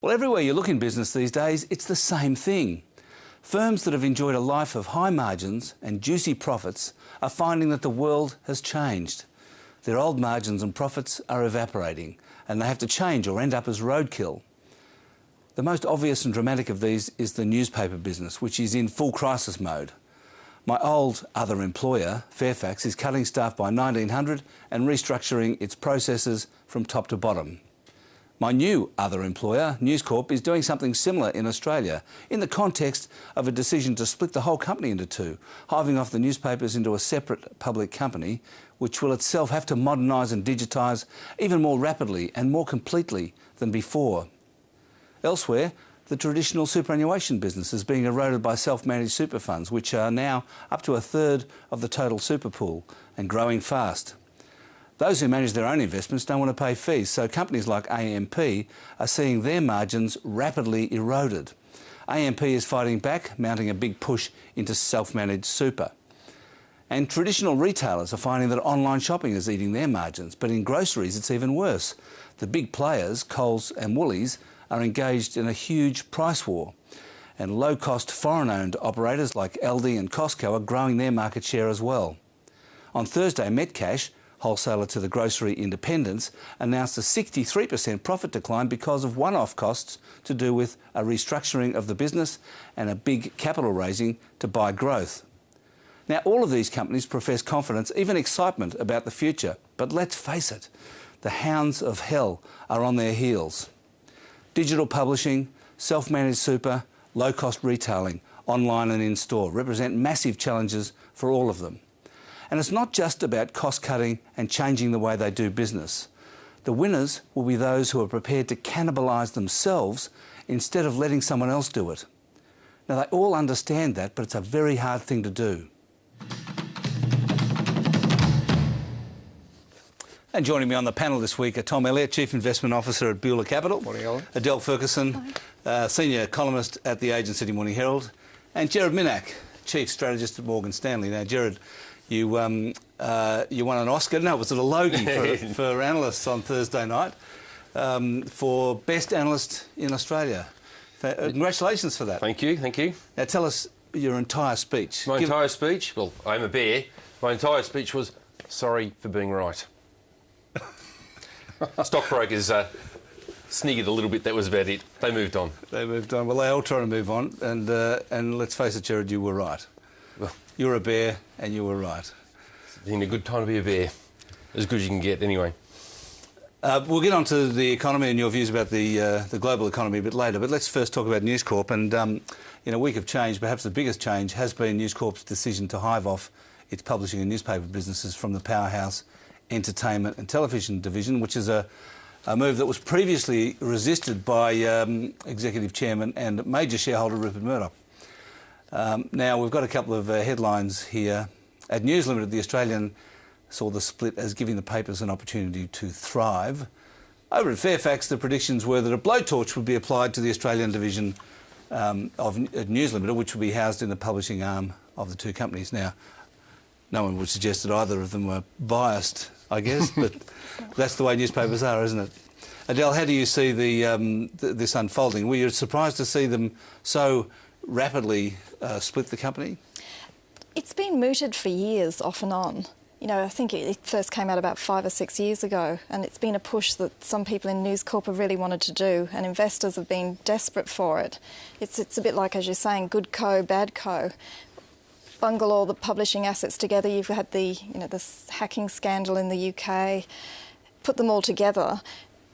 Well, everywhere you look in business these days, it's the same thing. Firms that have enjoyed a life of high margins and juicy profits are finding that the world has changed. Their old margins and profits are evaporating, and they have to change or end up as roadkill. The most obvious and dramatic of these is the newspaper business, which is in full crisis mode. My old other employer, Fairfax, is cutting staff by 1,900 and restructuring its processes from top to bottom. My new other employer, News Corp, is doing something similar in Australia in the context of a decision to split the whole company into two, hiving off the newspapers into a separate public company, which will itself have to modernise and digitise even more rapidly and more completely than before. Elsewhere, the traditional superannuation business is being eroded by self-managed super funds, which are now up to a third of the total super pool and growing fast. Those who manage their own investments don't want to pay fees, so companies like AMP are seeing their margins rapidly eroded. AMP is fighting back, mounting a big push into self-managed super. And traditional retailers are finding that online shopping is eating their margins, but in groceries it's even worse. The big players, Coles and Woolies, are engaged in a huge price war. And low-cost foreign-owned operators like Aldi and Costco are growing their market share as well. On Thursday, Metcash, wholesaler to the grocery independents, announced a 63% profit decline because of one-off costs to do with a restructuring of the business and a big capital raising to buy growth. Now, all of these companies profess confidence, even excitement about the future. But let's face it, the hounds of hell are on their heels. Digital publishing, self-managed super, low-cost retailing, online and in-store represent massive challenges for all of them. And it's not just about cost-cutting and changing the way they do business. The winners will be those who are prepared to cannibalise themselves instead of letting someone else do it. Now, they all understand that, but it's a very hard thing to do. And joining me on the panel this week are Tom Elliott, Chief Investment Officer at Beulah Capital. Morning, Alan. Adele Ferguson, Senior Columnist at the Age and City Morning Herald. And Gerard Minack, Chief Strategist at Morgan Stanley. Now, Gerard, you won an Oscar. No, was it a Logie for analysts on Thursday night for Best Analyst in Australia. Congratulations for that. Thank you, thank you. Now, tell us your entire speech. My entire speech? Well, I'm a bear. My entire speech was, sorry for being right. Stockbrokers sniggered a little bit, that was about it. They moved on. They moved on. Well, they all try to move on, and let's face it, Gerard, you were right. Well, you're a bear, and you were right. It's been a good time to be a bear. As good as you can get, anyway. We'll get on to the economy and your views about the global economy a bit later, but let's first talk about News Corp. And in a week of change, perhaps the biggest change has been News Corp's decision to hive off its publishing and newspaper businesses from the powerhouse entertainment and television division, which is a move that was previously resisted by Executive Chairman and major shareholder Rupert Murdoch. Now, we've got a couple of headlines here. At News Limited, the Australian saw the split as giving the papers an opportunity to thrive. Over at Fairfax, the predictions were that a blowtorch would be applied to the Australian division of News Limited, which would be housed in the publishing arm of the two companies. Now, no one would suggest that either of them were biased, I guess, but that's the way newspapers are, isn't it? Adele, how do you see this unfolding? Were you surprised to see them so rapidly split the company? It's been mooted for years, off and on. You know, I think it first came out about 5 or 6 years ago, and it's been a push that some people in News Corp have really wanted to do, and investors have been desperate for it. It's a bit like, as you're saying, good co, bad co. Bungle all the publishing assets together. You've had this hacking scandal in the UK. Put them all together.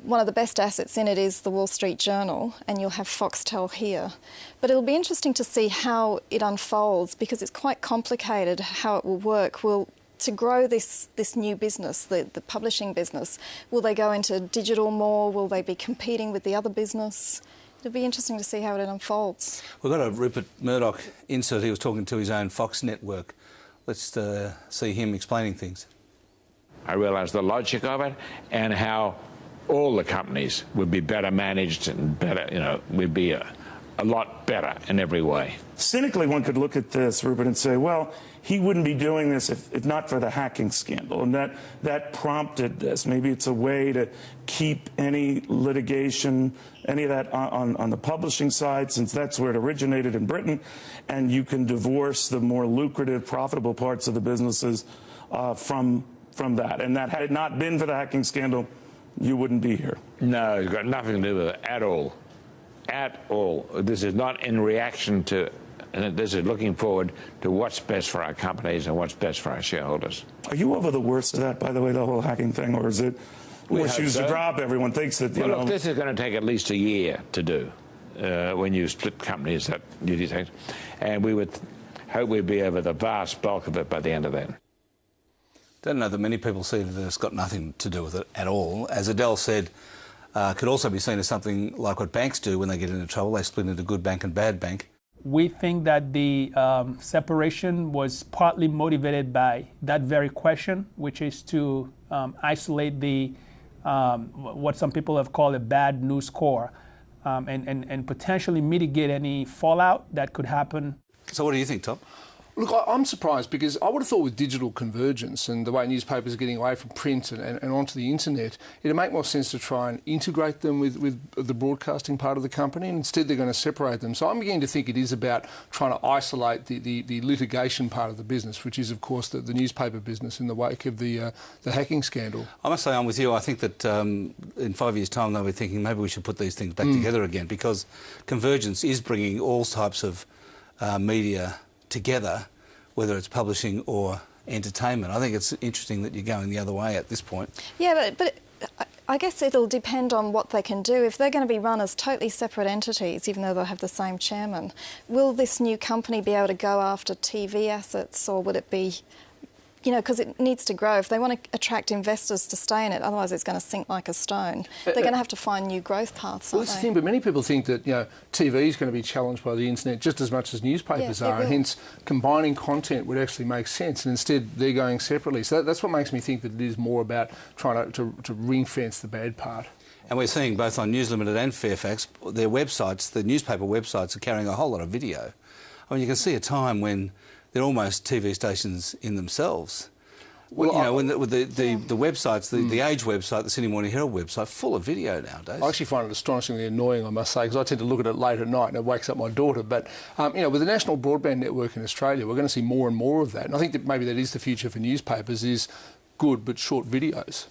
One of the best assets in it is the Wall Street Journal, and you'll have Foxtel here. But it'll be interesting to see how it unfolds, because it's quite complicated how it will work. To grow this new business, the publishing business, will they go into digital more? Will they be competing with the other business? It'll be interesting to see how it unfolds. We've got a Rupert Murdoch insert. He was talking to his own Fox network. Let's see him explaining things. I realised the logic of it and how all the companies would be better managed and better, would be a lot better in every way. Cynically, one could look at this, Rupert, and say, well, he wouldn't be doing this if not for the hacking scandal, and that prompted this. Maybe it's a way to keep any litigation, any of that on the publishing side, since that's where it originated in Britain, and you can divorce the more lucrative, profitable parts of the businesses from that. And that had it not been for the hacking scandal, you wouldn't be here. No, it's got nothing to do with it at all. At all. This is not in reaction to, this is looking forward to what's best for our companies and what's best for our shareholders. Are you over the worst of that, by the way, the whole hacking thing, or is it more shoes to drop? Everyone thinks that, you know... Look, this is going to take at least a year to do when you split companies that you detect. And we would hope we'd be over the vast bulk of it by the end of that. Don't know that many people see that it's got nothing to do with it at all. As Adele said, could also be seen as something like what banks do when they get into trouble. They split into good bank and bad bank. We think that the separation was partly motivated by that very question, which is to isolate the what some people have called a bad news core and potentially mitigate any fallout that could happen. So what do you think, Tom? Look, I'm surprised because I would have thought with digital convergence and the way newspapers are getting away from print and onto the internet, it'd make more sense to try and integrate them with the broadcasting part of the company, and instead they're going to separate them. So I'm beginning to think it is about trying to isolate the litigation part of the business, which is, of course, the newspaper business in the wake of the hacking scandal. I must say I'm with you. I think that in 5 years' time they'll be thinking maybe we should put these things back together again, because convergence is bringing all types of media together, whether it's publishing or entertainment. I think it's interesting that you're going the other way at this point. Yeah, but I guess it'll depend on what they can do. If they're going to be run as totally separate entities, even though they'll have the same chairman, will this new company be able to go after TV assets, or would it be... You know, because it needs to grow. If they want to attract investors to stay in it, otherwise it's going to sink like a stone. They're going to have to find new growth paths, Well, aren't that's they? the thing, but many people think that, you know, TV is going to be challenged by the internet just as much as newspapers are, and hence combining content would actually make sense, and instead they're going separately. So that's what makes me think that it is more about trying to ring-fence the bad part. And we're seeing both on News Limited and Fairfax, their websites, the newspaper websites, are carrying a whole lot of video. I mean, you can see a time when they're almost TV stations in themselves. Well, you know, when the websites, the Age website, the Sydney Morning Herald website, full of video nowadays. I actually find it astonishingly annoying, I must say, because I tend to look at it late at night and it wakes up my daughter. But, you know, with the national broadband network in Australia, we're going to see more and more of that. And I think that maybe that is the future for newspapers, is good but short videos.